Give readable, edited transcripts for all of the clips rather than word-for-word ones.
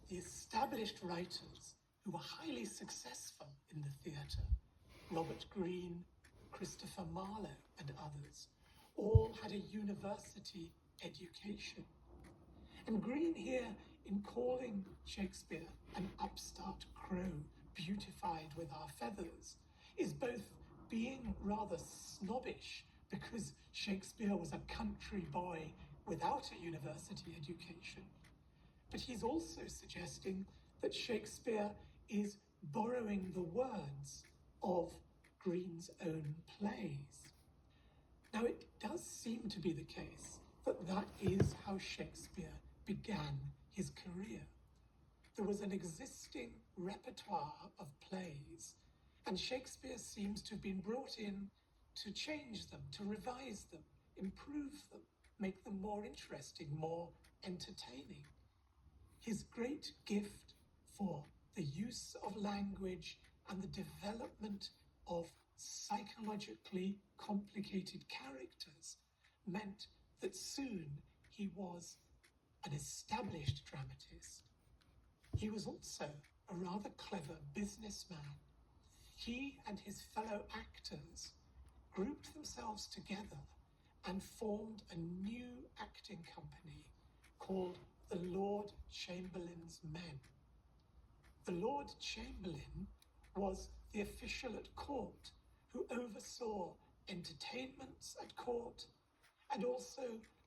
the established writers who were highly successful in the theatre, Robert Greene, Christopher Marlowe, and others, all had a university education. And Greene here, in calling Shakespeare an upstart crow beautified with our feathers, is both being rather snobbish because Shakespeare was a country boy without a university education, but he's also suggesting that Shakespeare is borrowing the words of Greene's own plays. Now, it does seem to be the case that that is how Shakespeare began his career. There was an existing repertoire of plays, and Shakespeare seems to have been brought in to change them, to revise them, improve them, make them more interesting, more entertaining. His great gift for the use of language and the development of psychologically complicated characters meant that soon he was an established dramatist. He was also a rather clever businessman. He and his fellow actors grouped themselves together and formed a new acting company called the Lord Chamberlain's Men. The Lord Chamberlain was the official at court who oversaw entertainments at court and also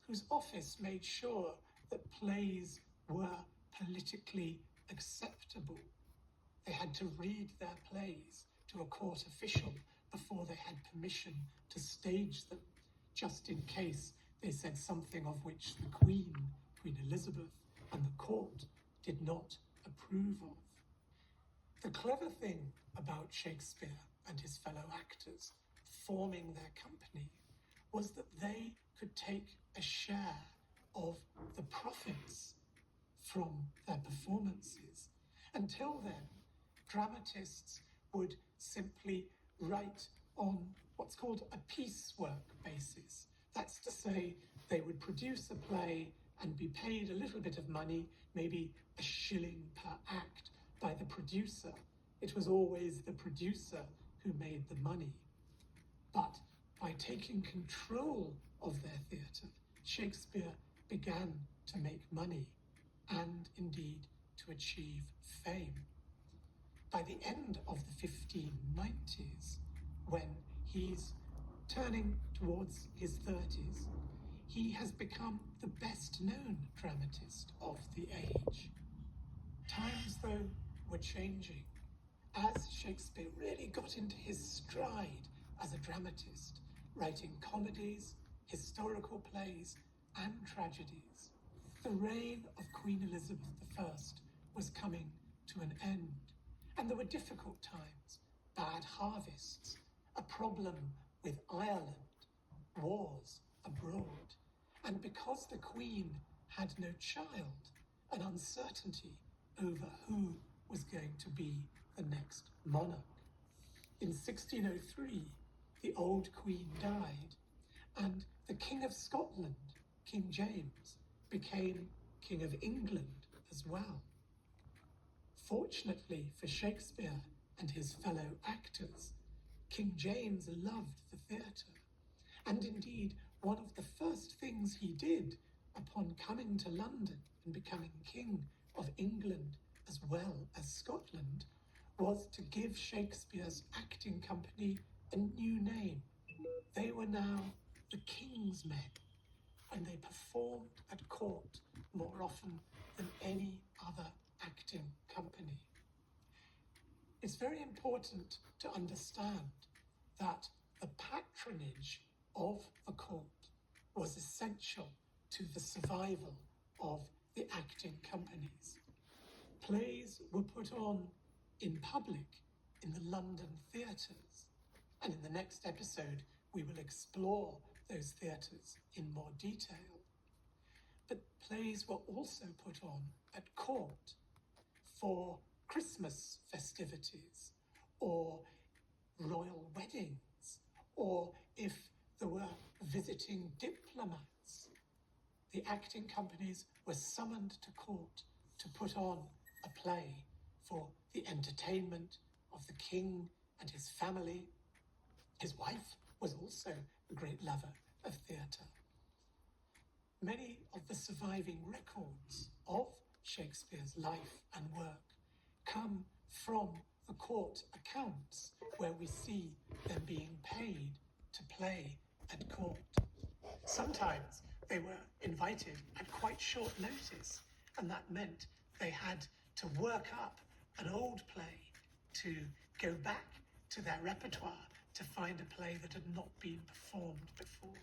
whose office made sure that plays were politically acceptable. They had to read their plays to a court official before they had permission to stage them, just in case they said something of which the Queen Elizabeth, and the court did not approve of. The clever thing about Shakespeare and his fellow actors forming their company was that they could take a share of the profits from their performances. Until then, dramatists would simply write on what's called a piecework basis. That's to say, they would produce a play and be paid a little bit of money, maybe a shilling per act, by the producer. It was always the producer who made the money. But by taking control of their theatre, Shakespeare began to make money and indeed to achieve fame. By the end of the 1590s, when he's turning towards his 30s, he has become the best known dramatist of the age. Times, though, were changing as Shakespeare really got into his stride as a dramatist, writing comedies, historical plays, and tragedies. The reign of Queen Elizabeth I was coming to an end, and there were difficult times, bad harvests, a problem with Ireland, wars abroad, and because the Queen had no child, an uncertainty over who was going to be the next monarch. In 1603, the old Queen died, and the King of Scotland, King James, became King of England as well. Fortunately for Shakespeare and his fellow actors, King James loved the theatre, and indeed one of the first things he did upon coming to London and becoming King of England as well as Scotland was to give Shakespeare's acting company a new name. They were now the King's Men, and they performed at court more often than any other acting company. It's very important to understand that the patronage of the court was essential to the survival of the acting companies. Plays were put on in public in the London theatres, and in the next episode we will explore those theatres in more detail. But plays were also put on at court for Christmas festivities, or royal weddings, or if there were visiting diplomats. The acting companies were summoned to court to put on play for the entertainment of the king and his family. His wife was also a great lover of theatre. Many of the surviving records of Shakespeare's life and work come from the court accounts, where we see them being paid to play at court. Sometimes they were invited at quite short notice, and that meant they had to work up an old play to go back to their repertoire to find a play that had not been performed before.